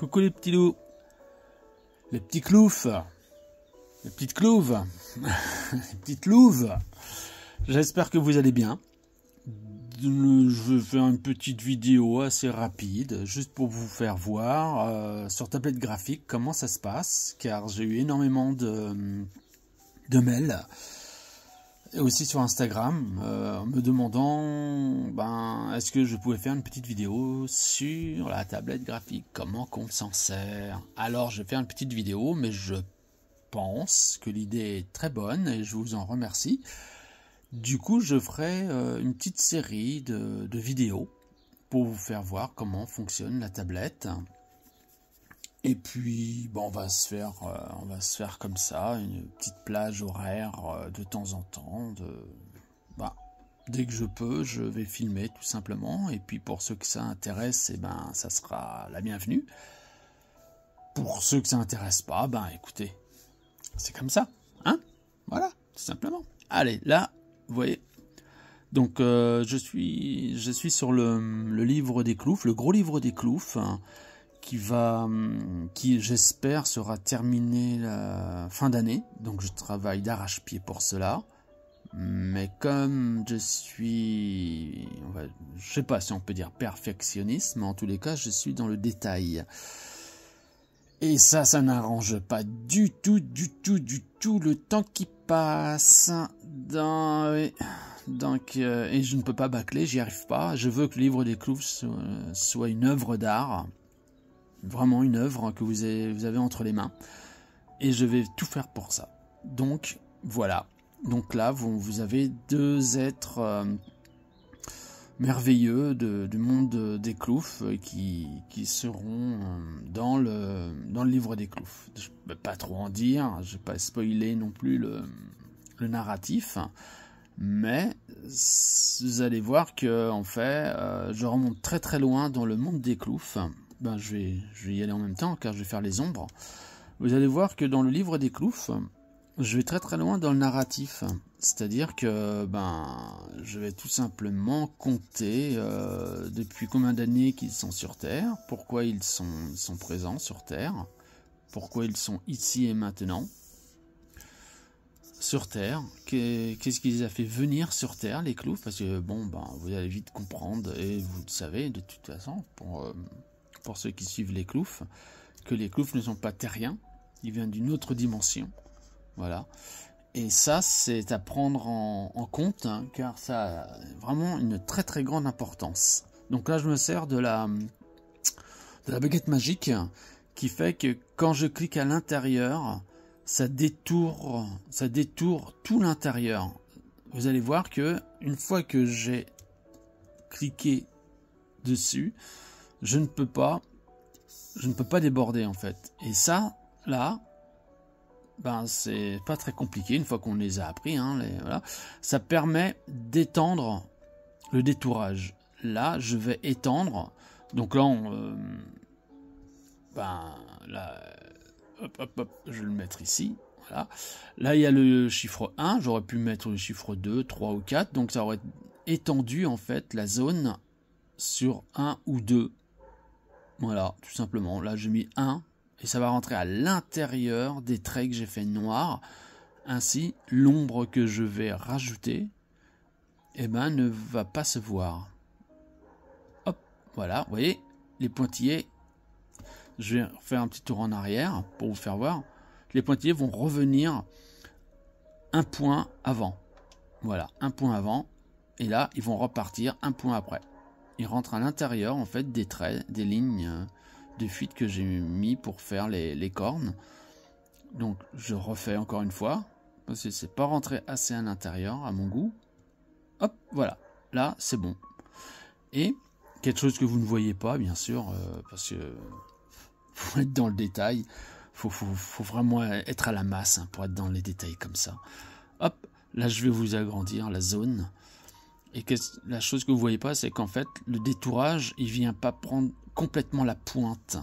Coucou les petits loups, les petits cloufs, les petites clouves, les petites louves. J'espère que vous allez bien. Je vais faire une petite vidéo assez rapide, juste pour vous faire voir sur tablette graphique comment ça se passe, car j'ai eu énormément de mails, et aussi sur Instagram, me demandant est-ce que je pouvais faire une petite vidéo sur la tablette graphique, comment qu'on s'en sert. Alors je vais faire une petite vidéo, mais je pense que l'idée est très bonne et je vous en remercie. Du coup, je ferai une petite série de vidéos pour vous faire voir comment fonctionne la tablette. Et puis, on va se faire comme ça, une petite plage horaire de temps en temps. Dès que je peux, je vais filmer tout simplement. Et puis pour ceux que ça intéresse, ça sera la bienvenue. Pour ceux que ça intéresse pas, écoutez, c'est comme ça, hein? Voilà, tout simplement. Allez, là. Vous voyez, donc je suis sur le livre des cloufs, le gros livre des cloufs, hein, qui j'espère sera terminé la fin d'année. Donc je travaille d'arrache-pied pour cela. Mais comme je suis, je sais pas si on peut dire perfectionniste, mais en tous les cas je suis dans le détail. Et ça n'arrange pas du tout le temps qui passe. Donc, et je ne peux pas bâcler, j'y arrive pas. Je veux que le livre des cloufs soit une œuvre d'art. Vraiment une œuvre que vous avez entre les mains. Et je vais tout faire pour ça. Donc, voilà. Donc là, vous avez deux êtres merveilleux du monde des cloufs qui seront dans le livre des cloufs. Je ne peux pas trop en dire, je ne vais pas spoiler non plus le narratif, mais vous allez voir que en fait, je remonte très loin dans le monde des cloufs. Je vais y aller en même temps car je vais faire les ombres. Vous allez voir que dans le livre des cloufs, je vais très loin dans le narratif, c'est-à-dire que je vais tout simplement compter depuis combien d'années qu'ils sont sur Terre, pourquoi ils sont présents sur Terre, pourquoi ils sont ici et maintenant sur Terre, qu'est-ce qui les a fait venir sur Terre, les cloufs, parce que vous allez vite comprendre, et vous le savez de toute façon, pour ceux qui suivent les cloufs, que les cloufs ne sont pas terriens, ils viennent d'une autre dimension. Voilà, et ça c'est à prendre en compte, hein, car ça a vraiment une très grande importance. Donc là je me sers de la baguette magique qui fait que quand je clique à l'intérieur, ça détourne tout l'intérieur. Vous allez voir que une fois que j'ai cliqué dessus, je ne peux pas déborder en fait. Et ça là, c'est pas très compliqué une fois qu'on les a appris, hein, voilà. Ça permet d'étendre le détourage. Là, je vais étendre. Donc là, je vais le mettre ici. Voilà. Là, il y a le chiffre 1. J'aurais pu mettre le chiffre 2, 3 ou 4. Donc ça aurait étendu en fait la zone sur 1 ou 2. Voilà, tout simplement. Là, j'ai mis 1. Et ça va rentrer à l'intérieur des traits que j'ai fait noirs. Ainsi, l'ombre que je vais rajouter, ne va pas se voir. Hop, voilà, vous voyez, les pointillés. Je vais faire un petit tour en arrière pour vous faire voir. Les pointillés vont revenir un point avant. Voilà, un point avant. Et là, ils vont repartir un point après. Ils rentrent à l'intérieur, en fait, des traits, des lignes de fuite que j'ai mis pour faire les cornes. Donc je refais encore une fois parce que c'est pas rentré assez à l'intérieur à mon goût. Hop, voilà, là c'est bon. Et quelque chose que vous ne voyez pas bien sûr, parce que faut être dans le détail, faut vraiment être à la masse, hein, pour être dans les détails comme ça. Hop, là je vais vous agrandir la zone. Et la chose que vous voyez pas, c'est qu'en fait le détourage il vient pas prendre complètement la pointe.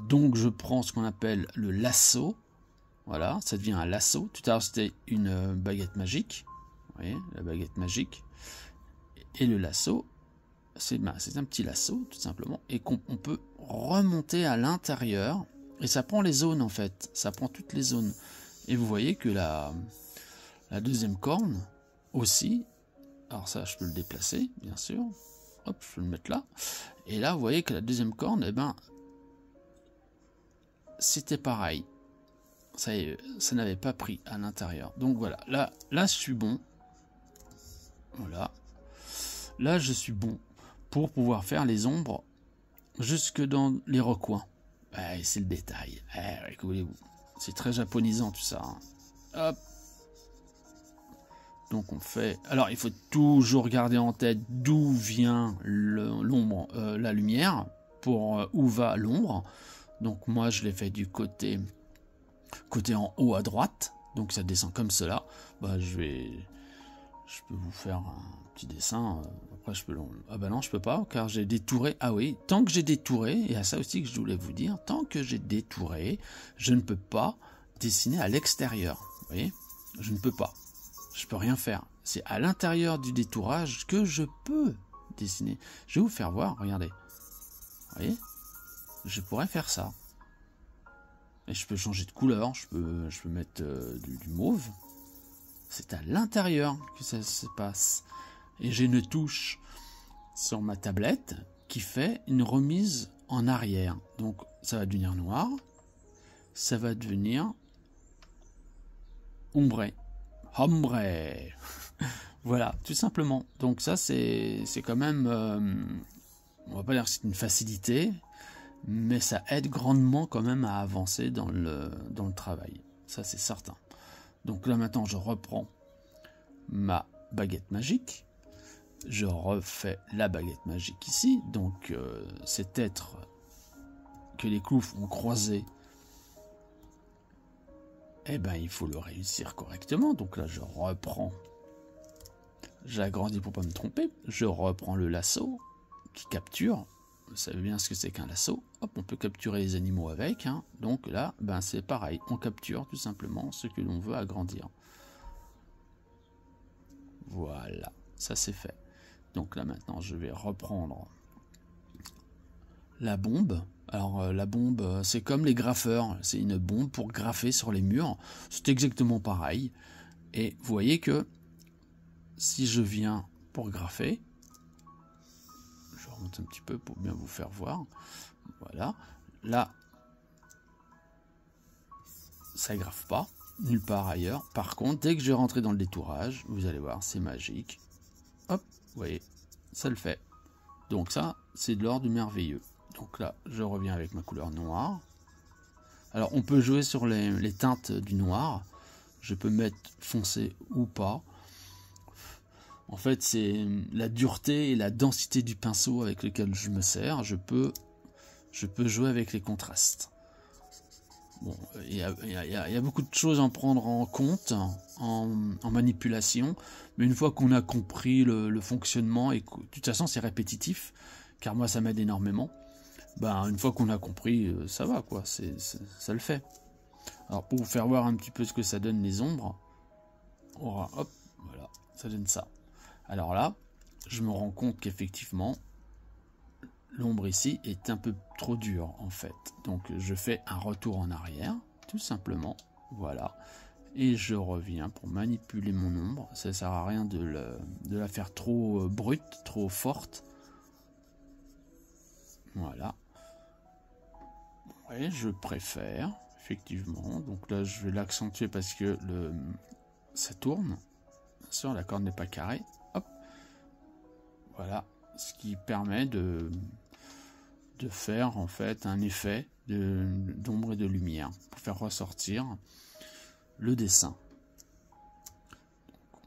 Donc je prends ce qu'on appelle le lasso. Voilà, ça devient un lasso. Tout à l'heure c'était une baguette magique. Vous voyez, la baguette magique. Et le lasso, c'est un petit lasso, tout simplement, et qu'on peut remonter à l'intérieur, et ça prend les zones, en fait. Ça prend toutes les zones. Et vous voyez que la deuxième corne, aussi, alors ça, je peux le déplacer, bien sûr. Hop, je peux le mettre là. Et là, vous voyez que la deuxième corne, eh ben, c'était pareil. Ça n'avait pas pris à l'intérieur. Donc voilà, là, je suis bon. Voilà. Là, je suis bon pour pouvoir faire les ombres jusque dans les recoins. C'est le détail. Que voulez-vous? C'est très japonisant tout ça. Hein. Hop. Donc on fait... Alors il faut toujours garder en tête d'où vient l'ombre, la lumière, pour où va l'ombre. Donc moi je l'ai fait du côté en haut à droite. Donc ça descend comme cela. Je peux vous faire un petit dessin. Après je peux... Ah non, je peux pas car j'ai détouré. Ah oui, tant que j'ai détouré, et à ça aussi que je voulais vous dire, tant que j'ai détouré, je ne peux pas dessiner à l'extérieur. Vous voyez, je ne peux pas. Je peux rien faire. C'est à l'intérieur du détourage que je peux dessiner. Je vais vous faire voir, regardez. Vous voyez, je pourrais faire ça. Et je peux changer de couleur, je peux mettre du mauve. C'est à l'intérieur que ça se passe. Et j'ai une touche sur ma tablette qui fait une remise en arrière. Donc ça va devenir noir. Ça va devenir ombré. Ombre. Voilà, tout simplement. Donc ça, c'est quand même... on va pas dire que c'est une facilité, mais ça aide grandement quand même à avancer dans le travail. Ça, c'est certain. Donc là, maintenant, je reprends ma baguette magique. Je refais la baguette magique ici. Donc, cet être que les cloufs ont croisé, eh ben, il faut le réussir correctement. Donc là, je reprends. J'agrandis pour pas me tromper. Je reprends le lasso qui capture. Vous savez bien ce que c'est qu'un lasso. Hop, on peut capturer les animaux avec. Hein. Donc là, ben, c'est pareil. On capture tout simplement ce que l'on veut agrandir. Voilà, ça c'est fait. Donc là maintenant, je vais reprendre la bombe. Alors la bombe, c'est comme les graffeurs, c'est une bombe pour graffer sur les murs. C'est exactement pareil. Et vous voyez que si je viens pour graffer, je remonte un petit peu pour bien vous faire voir. Voilà. Là, ça graffe pas, nulle part ailleurs. Par contre, dès que je vais rentrer dans le détourage, vous allez voir, c'est magique. Hop, vous voyez, ça le fait. Donc ça, c'est de l'ordre du merveilleux. Donc là, je reviens avec ma couleur noire. Alors, on peut jouer sur les teintes du noir. Je peux mettre foncé ou pas. En fait, c'est la dureté et la densité du pinceau avec lequel je me sers. Je peux jouer avec les contrastes. Bon, il y a beaucoup de choses à prendre en compte en manipulation. Mais une fois qu'on a compris le fonctionnement, et que, de toute façon, c'est répétitif, car moi, ça m'aide énormément. Une fois qu'on a compris, ça va, quoi, ça le fait. Alors, pour vous faire voir un petit peu ce que ça donne les ombres, hop, voilà, ça donne ça. Alors là, je me rends compte qu'effectivement, l'ombre ici est un peu trop dure, en fait. Donc, je fais un retour en arrière, tout simplement, voilà. Et je reviens pour manipuler mon ombre. Ça ne sert à rien de la faire trop brute, trop forte. Voilà. Ouais, je préfère, effectivement. Donc là, je vais l'accentuer parce que ça tourne. Bien sûr, la corde n'est pas carrée. Hop. Voilà. Ce qui permet de faire, en fait, un effet d'ombre et de lumière pour faire ressortir le dessin.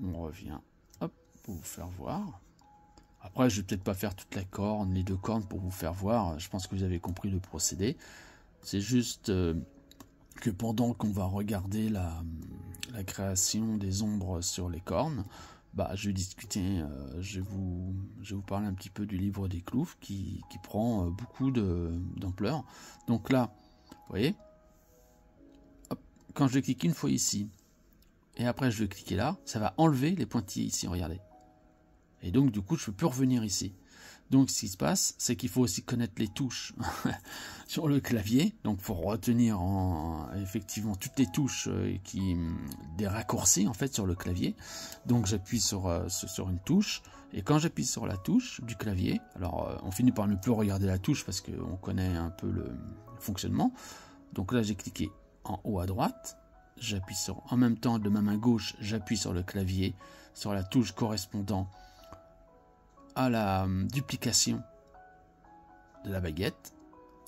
Donc, on revient. Hop, pour vous faire voir. Après, je vais peut-être pas faire toute la corne, les deux cornes pour vous faire voir. Je pense que vous avez compris le procédé. C'est juste que pendant qu'on va regarder la création des ombres sur les cornes, je vais discuter, je vais vous parler un petit peu du livre des cloufs qui prend beaucoup d'ampleur. Donc là, vous voyez, hop, quand je vais cliquer une fois ici, et après je vais cliquer là, ça va enlever les pointillés ici, regardez. Et donc du coup, je ne peux plus revenir ici. Donc ce qui se passe, c'est qu'il faut aussi connaître les touches sur le clavier. Donc il faut retenir effectivement toutes les touches des raccourcis en fait sur le clavier. Donc j'appuie sur une touche, et quand j'appuie sur la touche du clavier, alors on finit par ne plus regarder la touche parce qu'on connaît un peu le fonctionnement. Donc là j'ai cliqué en haut à droite, j'appuie en même temps de ma main gauche, j'appuie sur le clavier, sur la touche correspondant à la duplication de la baguette,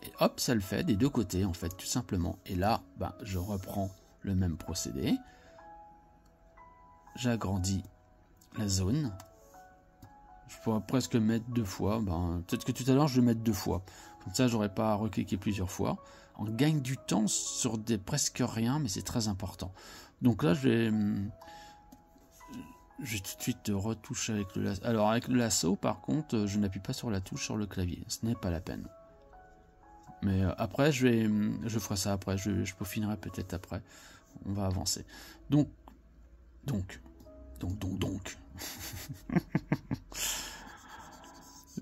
et hop, ça le fait des deux côtés en fait, tout simplement. Et là, je reprends le même procédé, j'agrandis la zone, je pourrais presque mettre 2 fois, peut-être que tout à l'heure je vais mettre 2 fois, comme ça j'aurais pas à recliquer plusieurs fois. On gagne du temps sur des presque rien, mais c'est très important. Donc là je vais tout de suite retoucher avec le lasso. Alors avec le lasso, par contre, je n'appuie pas sur la touche sur le clavier. Ce n'est pas la peine. Mais après, je ferai ça après. Je peaufinerai peut-être après. On va avancer. Donc.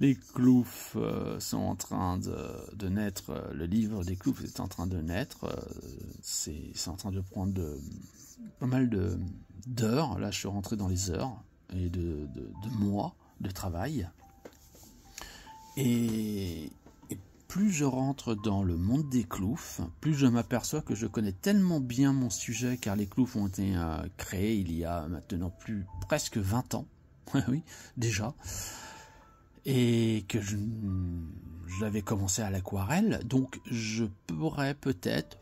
Les Cloufs sont en train de naître. Le livre des Cloufs est en train de naître. C'est en train de prendre pas mal d'heures. Là, je suis rentré dans les heures et de mois de travail. Et plus je rentre dans le monde des Cloufs, plus je m'aperçois que je connais tellement bien mon sujet, car les Cloufs ont été créés il y a maintenant presque 20 ans. Oui, déjà. Et que je l'avais commencé à l'aquarelle, donc je pourrais peut-être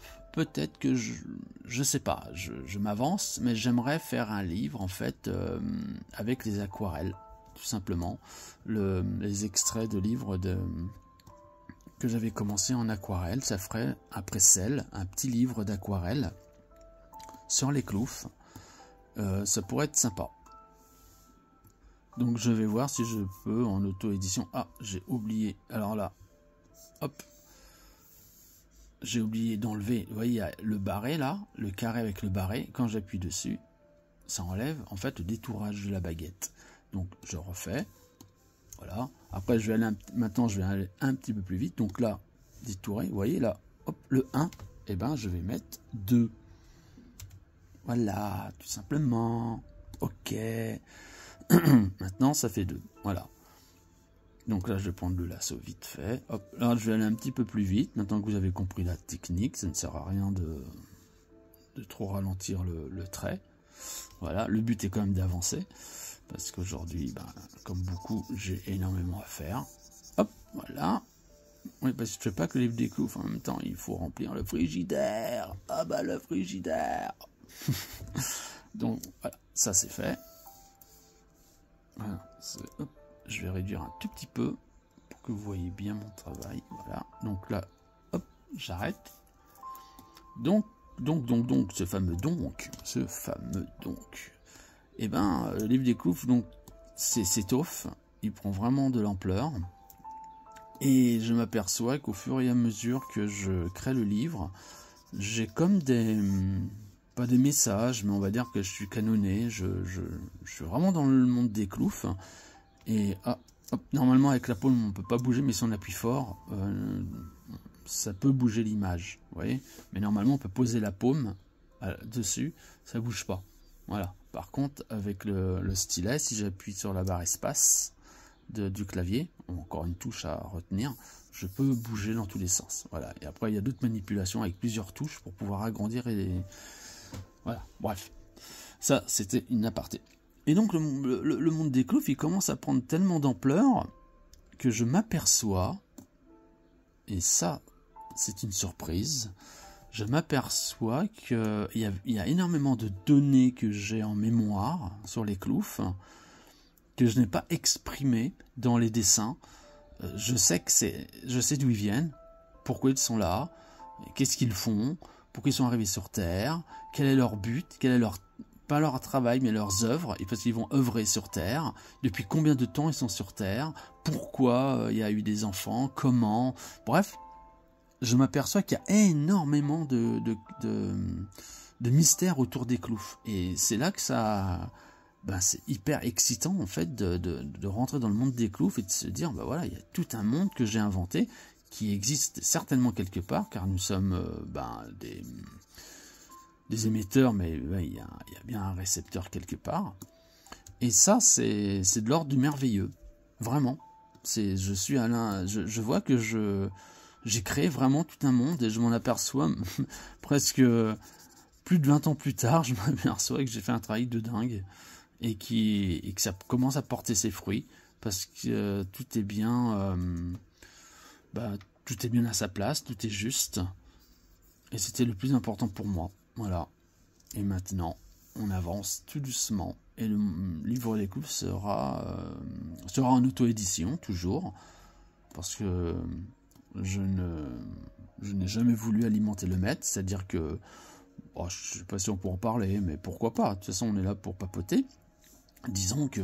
que je sais pas, je m'avance, mais j'aimerais faire un livre en fait avec les aquarelles, tout simplement, les extraits de livres que j'avais commencé en aquarelle. Ça ferait après celle un petit livre d'aquarelle sur les Cloufs. Ça pourrait être sympa. Donc je vais voir si je peux en auto-édition. Ah, j'ai oublié. Alors là, hop. J'ai oublié d'enlever. Vous voyez, il y a le barré là, le carré avec le barré. Quand j'appuie dessus, ça enlève en fait le détourage de la baguette. Donc je refais. Voilà. Après, maintenant je vais aller un petit peu plus vite. Donc là, détouré. Vous voyez là, hop, le 1. Et je vais mettre 2. Voilà, tout simplement. Ok. Maintenant ça fait 2, voilà. Donc là je vais prendre le lasso vite fait, hop, là je vais aller un petit peu plus vite. Maintenant que vous avez compris la technique, ça ne sert à rien de trop ralentir le trait. Voilà, le but est quand même d'avancer, parce qu'aujourd'hui, comme beaucoup, j'ai énormément à faire. Hop, voilà. Oui, parce que je ne fais pas que les découvres, en même temps il faut remplir le frigidaire. Ah le frigidaire. Donc voilà, ça c'est fait. Voilà, hop, je vais réduire un tout petit peu pour que vous voyez bien mon travail. Voilà, donc là, hop, j'arrête. Donc, ce fameux donc. Eh le livre des Cloufs, donc, s'étoffe, il prend vraiment de l'ampleur. Et je m'aperçois qu'au fur et à mesure que je crée le livre, j'ai comme pas des messages, mais on va dire que je suis canonné, je suis vraiment dans le monde des Cloufs. Et hop, normalement avec la paume on peut pas bouger, mais si on appuie fort, ça peut bouger l'image, vous voyez. Mais normalement on peut poser la paume dessus, ça bouge pas. Voilà. Par contre avec le stylet, si j'appuie sur la barre espace du clavier, encore une touche à retenir, je peux bouger dans tous les sens. Voilà. Et après il y a d'autres manipulations avec plusieurs touches pour pouvoir agrandir et voilà, bref, ça c'était une aparté. Et donc le monde des Cloufs, il commence à prendre tellement d'ampleur que je m'aperçois, et ça c'est une surprise, je m'aperçois qu'il y a énormément de données que j'ai en mémoire sur les Cloufs, que je n'ai pas exprimées dans les dessins. Je sais d'où ils viennent, pourquoi ils sont là, qu'est-ce qu'ils font, pourquoi ils sont arrivés sur Terre, quel est leur but, quel est pas leur travail, mais leurs œuvres, et parce qu'ils vont œuvrer sur Terre, depuis combien de temps ils sont sur Terre, pourquoi il y a eu des enfants, comment, bref, je m'aperçois qu'il y a énormément de mystères autour des Cloufs, et c'est là que ça ben c'est hyper excitant en fait de rentrer dans le monde des cloufs et de se dire, ben voilà, il y a tout un monde que j'ai inventé, qui existe certainement quelque part, car nous sommes des émetteurs, mais il y a bien un récepteur quelque part. Et ça, c'est de l'ordre du merveilleux, vraiment. Je vois que j'ai créé vraiment tout un monde, et je m'en aperçois presque plus de 20 ans plus tard, je m'aperçois que j'ai fait un travail de dingue, et que ça commence à porter ses fruits, parce que tout est bien... tout est bien à sa place, tout est juste. Et c'était le plus important pour moi. Voilà. Et maintenant, on avance tout doucement. Et le livre des cloufs sera en auto-édition, toujours. Parce que je n'ai jamais voulu alimenter le maître. C'est-à-dire que, je ne sais pas si on peut en parler, mais pourquoi pas. De toute façon, on est là pour papoter. Disons que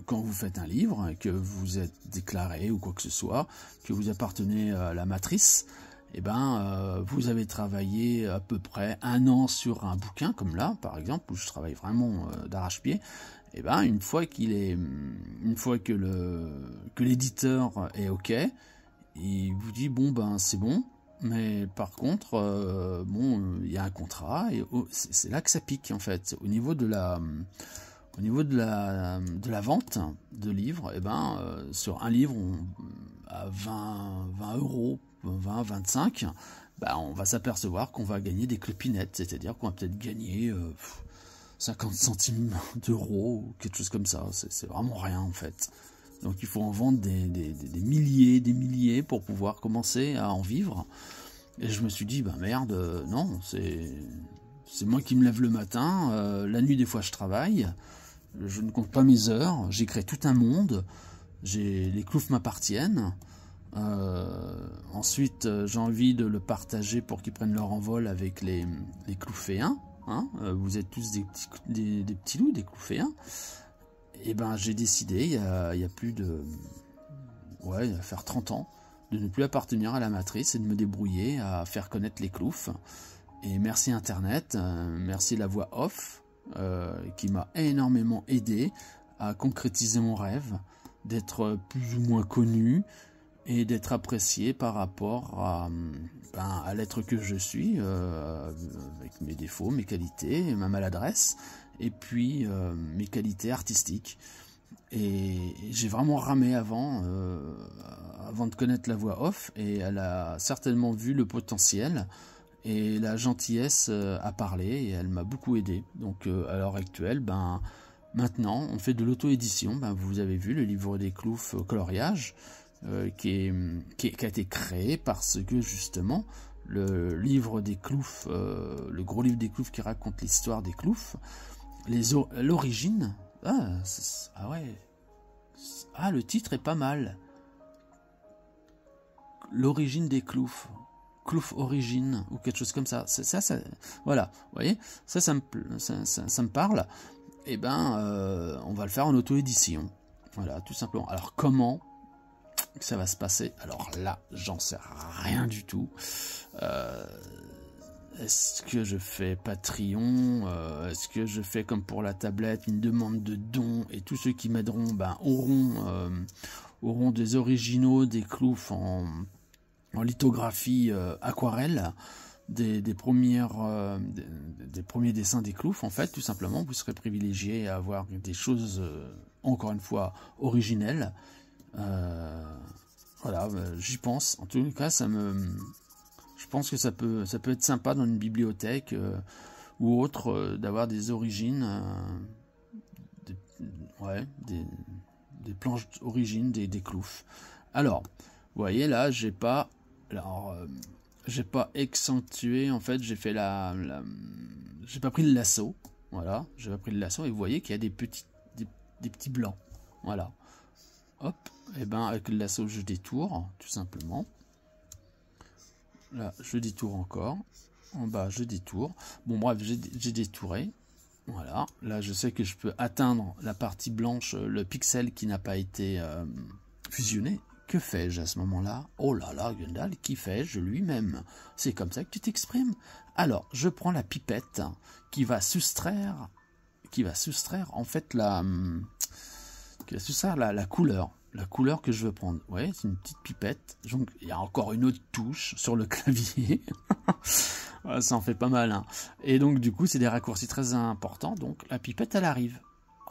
quand vous faites un livre, que vous êtes déclaré ou quoi que ce soit, que vous appartenez à la matrice, vous avez travaillé à peu près 1 an sur un bouquin, comme là, par exemple, où je travaille vraiment d'arrache-pied. Une fois que l'éditeur est OK, il vous dit c'est bon, mais par contre, il y a un contrat, et c'est là que ça pique en fait. Au niveau de la vente de livres, sur un livre à 20 euros, 20, 25, on va s'apercevoir qu'on va gagner des clopinettes, c'est-à-dire qu'on va peut-être gagner 50 centimes d'euros ou quelque chose comme ça. C'est vraiment rien en fait. Donc il faut en vendre des milliers pour pouvoir commencer à en vivre. Et je me suis dit, merde, non, c'est moi qui me lève le matin, la nuit des fois je travaille. Je ne compte pas mes heures, j'ai créé tout un monde, les cloufs m'appartiennent. Ensuite, j'ai envie de le partager pour qu'ils prennent leur envol avec les clouféens. Hein. Vous êtes tous des petits loups, des clouféens. Et j'ai décidé, il y a plus de... il va faire 30 ans, de ne plus appartenir à la matrice et de me débrouiller à faire connaître les cloufs. Et merci Internet, merci la voix off, qui m'a énormément aidé à concrétiser mon rêve, d'être plus ou moins connu et d'être apprécié par rapport à l'être que je suis, avec mes défauts, mes qualités, ma maladresse, et puis mes qualités artistiques. Et j'ai vraiment ramé avant de connaître la voix off, et elle a certainement vu le potentiel et la gentillesse à parler, et elle m'a beaucoup aidé. Donc à l'heure actuelle, maintenant on fait de l'auto-édition. Vous avez vu le livre des cloufs coloriage qui a été créé parce que justement le livre des cloufs, le gros livre des cloufs qui raconte l'histoire des cloufs, l'origine, le titre est pas mal. L'origine des cloufs. Clouf origine ou quelque chose comme ça. Voilà, vous voyez, ça me parle. Et on va le faire en auto-édition. Voilà, tout simplement. Alors comment ça va se passer? Alors là, j'en sais rien du tout. Est-ce que je fais Patreon? Est-ce que je fais comme pour la tablette, une demande de dons, et tous ceux qui m'aideront auront des originaux, des cloufs en lithographie aquarelle, des premiers dessins des cloufs, en fait, tout simplement. Vous serez privilégié à avoir des choses, encore une fois, originelles. Voilà, j'y pense. En tout cas, je pense que ça peut être sympa dans une bibliothèque ou autre, d'avoir des origines, des planches d'origine des cloufs. Alors, vous voyez là, j'ai pas accentué, en fait, j'ai fait j'ai pas pris le lasso, voilà, j'ai pas pris le lasso, et vous voyez qu'il y a des petits blancs, voilà, hop, et avec le lasso je détourne, tout simplement, là je détourne encore, en bas je détourne, bon bref, j'ai détouré, voilà, là je sais que je peux atteindre la partie blanche, le pixel qui n'a pas été fusionné. Que fais-je à ce moment-là? Oh là là, Gundal, qui fais-je lui-même? C'est comme ça que tu t'exprimes? Alors, je prends la pipette qui va soustraire qui va soustraire en fait la couleur. La couleur que je veux prendre. Vous voyez, c'est une petite pipette. Donc, il y a encore une autre touche sur le clavier. Ça en fait pas mal. Hein. Et donc, du coup, c'est des raccourcis très importants. Donc, la pipette, elle arrive.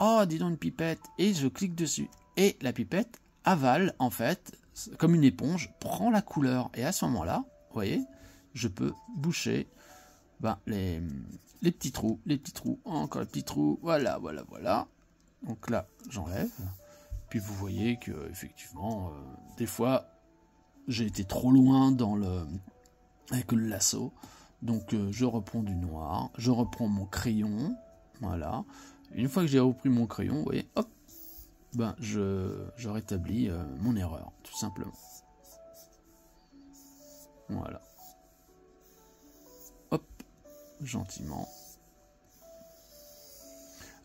Oh, dis donc une pipette. Et je clique dessus. Et la pipette avale, en fait, comme une éponge, prend la couleur. Et à ce moment-là, vous voyez, je peux boucher les petits trous. Les petits trous. Encore les petits trous. Voilà, voilà, voilà. Donc là, j'enlève. Puis vous voyez que effectivement, des fois, j'ai été trop loin avec le lasso. Donc je reprends du noir, je reprends mon crayon, voilà. Une fois que j'ai repris mon crayon, vous voyez, hop, je rétablis mon erreur, tout simplement. Voilà. Hop, gentiment.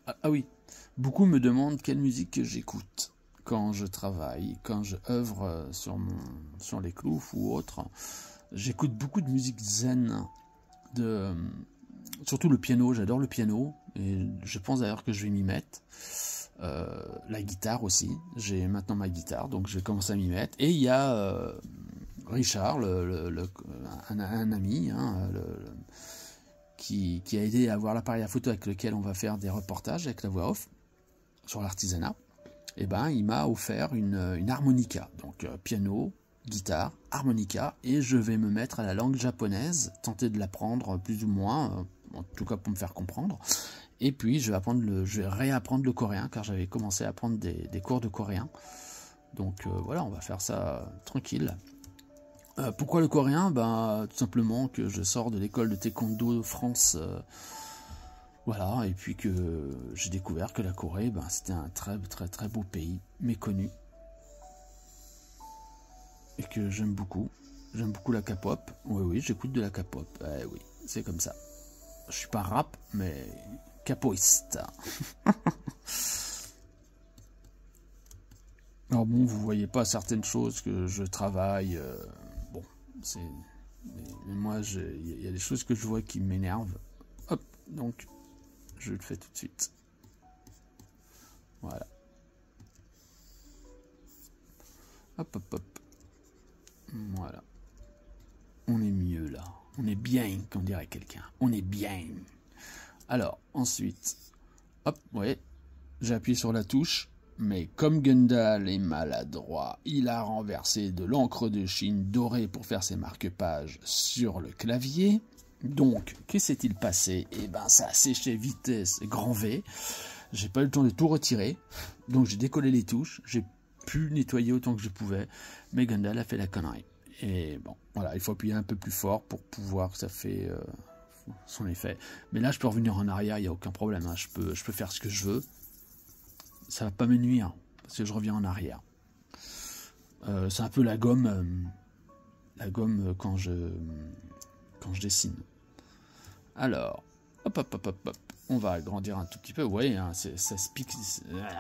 Ah oui, beaucoup me demandent quelle musique j'écoute quand je travaille, quand je œuvre sur les cloufs ou autre. J'écoute beaucoup de musique zen, surtout le piano, j'adore le piano, et je pense d'ailleurs que je vais m'y mettre. La guitare aussi, j'ai maintenant ma guitare, donc je vais commencer à m'y mettre. Et il y a Richard, un ami, hein, qui a aidé à avoir l'appareil à photo avec lequel on va faire des reportages avec la voix off sur l'artisanat. Et il m'a offert une harmonica, donc piano, guitare, harmonica, et je vais me mettre à la langue japonaise, tenter de l'apprendre plus ou moins, en tout cas pour me faire comprendre. Et puis je vais réapprendre le coréen, car j'avais commencé à prendre des cours de coréen. Donc voilà, on va faire ça tranquille. Pourquoi le coréen? Tout simplement que je sors de l'école de taekwondo France. Voilà, et puis que j'ai découvert que la Corée, c'était un très très très beau pays, méconnu. Et que j'aime beaucoup. J'aime beaucoup la K-pop. Oui, j'écoute de la K-pop. Oui, c'est comme ça. Je suis pas rap, mais capoïste. Alors bon, vous voyez pas certaines choses que je travaille. Mais moi, il y a des choses que je vois qui m'énervent. Hop, donc je le fais tout de suite. Voilà. Hop, hop, hop. Voilà. On est mieux là. On est bien, comme dirait quelqu'un. On est bien. Alors, ensuite, hop, ouais, j'ai appuyé sur la touche, mais comme Gundal est maladroit, il a renversé de l'encre de Chine dorée pour faire ses marque-pages sur le clavier. Donc, que s'est-il passé? Ça a séché vitesse grand V. J'ai pas eu le temps de tout retirer, donc j'ai décollé les touches, j'ai pu nettoyer autant que je pouvais, mais Gundal a fait la connerie. Et bon, voilà, il faut appuyer un peu plus fort pour pouvoir que ça fait son effet. Mais là, je peux revenir en arrière, il n'y a aucun problème, hein. Je peux faire ce que je veux. Ça va pas me nuire, parce que je reviens en arrière. C'est un peu la gomme quand je dessine. Alors, hop, hop, hop, hop, hop. On va agrandir un tout petit peu. Vous voyez, hein,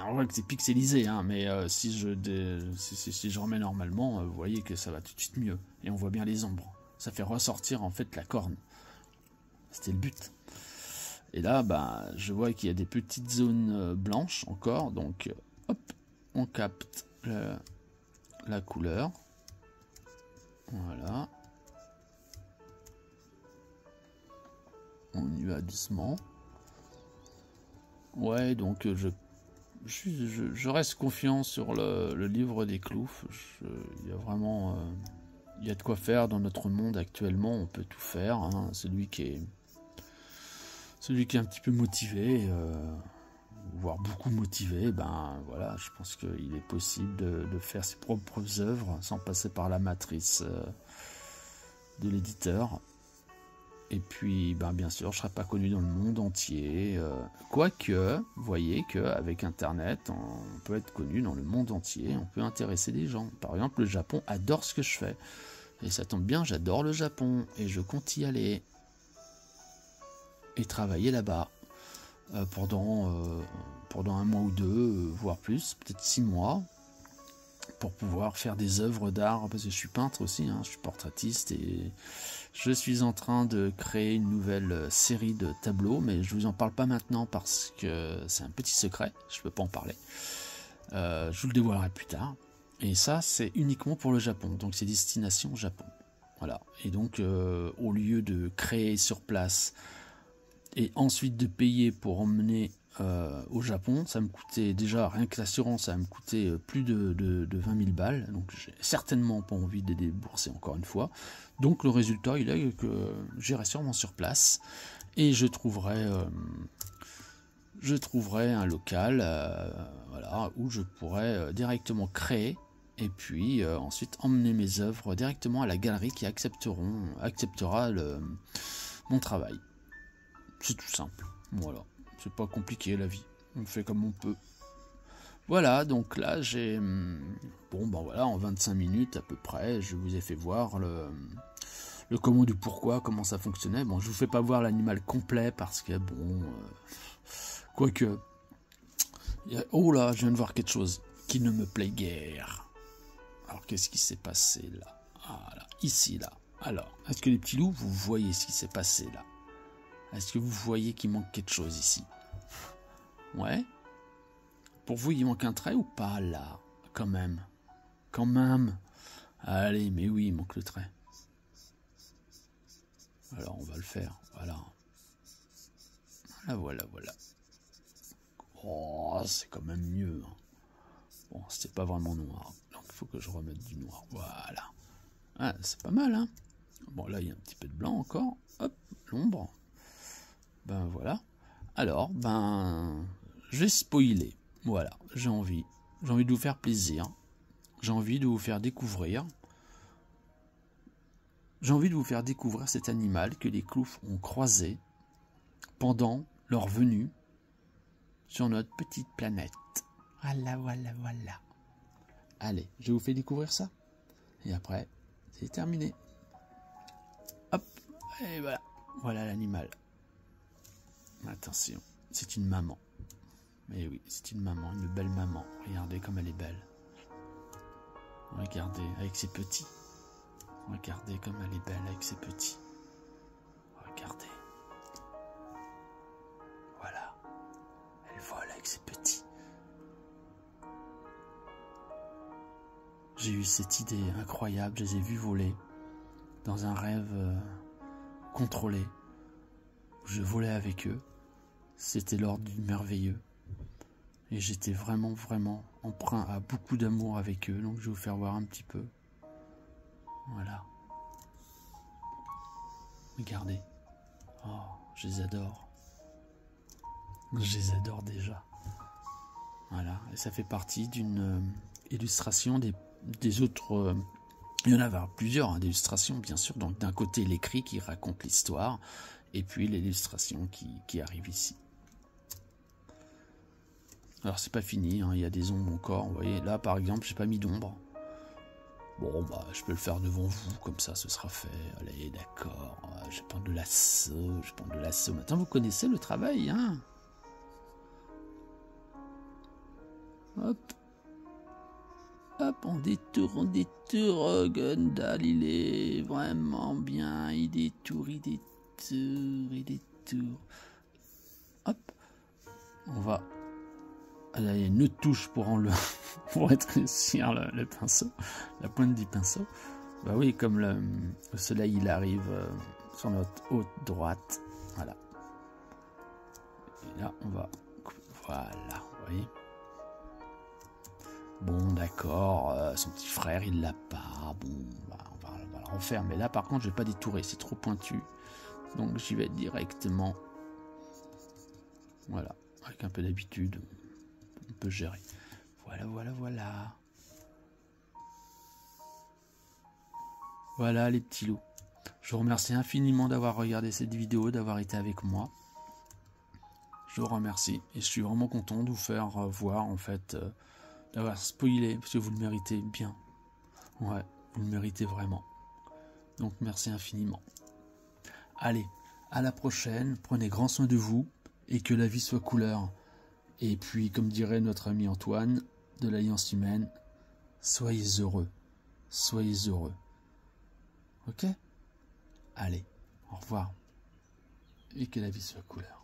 on voit que c'est pixelisé, hein, mais si je remets normalement, vous voyez que ça va tout de suite mieux. Et on voit bien les ombres. Ça fait ressortir en fait la corne. C'était le but. Et là, je vois qu'il y a des petites zones blanches encore. Donc, hop, on capte la couleur. Voilà. On y va doucement. Ouais, donc je reste confiant sur le livre des cloufs. Il y a vraiment il y a de quoi faire dans notre monde actuellement. On peut tout faire. Hein. Celui qui est un petit peu motivé, voire beaucoup motivé, voilà, je pense qu'il est possible de faire ses propres œuvres sans passer par la matrice de l'éditeur. Et puis, bien sûr, je ne serai pas connu dans le monde entier. Quoique, vous voyez qu'avec Internet, on peut être connu dans le monde entier. On peut intéresser des gens. Par exemple, le Japon adore ce que je fais. Et ça tombe bien, j'adore le Japon. Et je compte y aller. Et travailler là-bas. Pendant un mois ou deux, voire plus. Peut-être 6 mois. Pour pouvoir faire des œuvres d'art. Parce que je suis peintre aussi. Hein, je suis portraitiste et Je suis en train de créer une nouvelle série de tableaux, mais je vous en parle pas maintenant parce que c'est un petit secret, je peux pas en parler. Je vous le dévoilerai plus tard. Et ça, c'est uniquement pour le Japon, donc c'est destination Japon. Voilà. Et donc, au lieu de créer sur place et ensuite de payer pour emmener au Japon, ça me coûtait déjà, rien que l'assurance, ça me coûtait plus de 20 000 balles. Donc, j'ai certainement pas envie de débourser encore une fois. Donc, le résultat, il est que j'irai sûrement sur place et je trouverai un local voilà, où je pourrais directement créer et puis ensuite emmener mes œuvres directement à la galerie qui acceptera mon travail. C'est tout simple. Voilà. C'est pas compliqué la vie. On fait comme on peut. Voilà, donc là j'ai... Bon, ben voilà, en 25 minutes à peu près, je vous ai fait voir le comment du pourquoi, comment ça fonctionnait. Bon, je vous fais pas voir l'animal complet parce que bon... quoique... Oh là, je viens de voir quelque chose qui ne me plaît guère. Alors, qu'est-ce qui s'est passé là? Ah là, ici, là. Alors, est-ce que les petits loups, vous voyez ce qui s'est passé là? Est-ce que vous voyez qu'il manque quelque chose ici? Ouais. Pour vous, il manque un trait ou pas là? Quand même. Quand même. Allez, mais oui, il manque le trait. Alors, on va le faire. Voilà. Voilà. Oh, c'est quand même mieux. Hein. Bon, c'était pas vraiment noir. Donc, il faut que je remette du noir. Voilà. Ah, c'est pas mal, hein. Bon, là, il y a un petit peu de blanc encore. Hop, l'ombre. Ben, voilà. Alors, ben, je vais spoiler. Voilà, j'ai envie de vous faire plaisir. J'ai envie de vous faire découvrir. J'ai envie de vous faire découvrir cet animal que les cloufs ont croisé pendant leur venue sur notre petite planète. Voilà. Allez, je vous fais découvrir ça. Et après, c'est terminé. Hop, et voilà. Voilà l'animal. Attention, c'est une maman. Mais oui, c'est une maman, une belle maman. Regardez comme elle est belle. Regardez, avec ses petits. Regardez comme elle est belle avec ses petits. Regardez. Voilà. Elle vole avec ses petits. J'ai eu cette idée incroyable, je les ai vus voler dans un rêve contrôlé. Je volais avec eux. C'était l'ordre du merveilleux. Et j'étais vraiment emprunt à beaucoup d'amour avec eux. Donc je vais vous faire voir un petit peu. Voilà. Regardez. Oh, je les adore. Je les adore déjà. Voilà. Et ça fait partie d'une illustration des autres... il y en avait plusieurs, hein, d'illustrations, bien sûr. Donc d'un côté l'écrit qui raconte l'histoire. Et puis l'illustration qui arrive ici. Alors c'est pas fini, hein, il y a des ombres encore. Vous voyez, là par exemple, j'ai pas mis d'ombre. Bon, bah je peux le faire devant vous, comme ça ce sera fait. Allez, d'accord. Je vais prendre de l'assaut. Maintenant vous connaissez le travail, hein. Hop, on détourne. Gundal, il est vraiment bien. Il détourne. Hop, on va... Il y a une touche pour rétrécir le pinceau, la pointe du pinceau. Bah oui, comme le soleil il arrive sur notre haute droite. Voilà. Et là, on va... Voilà, vous voyez. Bon, d'accord, son petit frère, il l'a pas. Bon, bah, on va le refaire. Mais là, par contre, je vais pas détourer, c'est trop pointu. Donc, j'y vais directement. Voilà, avec un peu d'habitude. On peut gérer. Voilà. Voilà les petits loups. Je vous remercie infiniment d'avoir regardé cette vidéo, d'avoir été avec moi. Je vous remercie et je suis vraiment content de vous faire voir en fait, d'avoir spoilé parce que vous le méritez bien. Ouais, vous le méritez vraiment. Donc merci infiniment. Allez, à la prochaine. Prenez grand soin de vous et que la vie soit couleur. Et puis, comme dirait notre ami Antoine de l'Alliance Humaine, soyez heureux. Ok ? Allez, au revoir. Et que la vie soit couleur.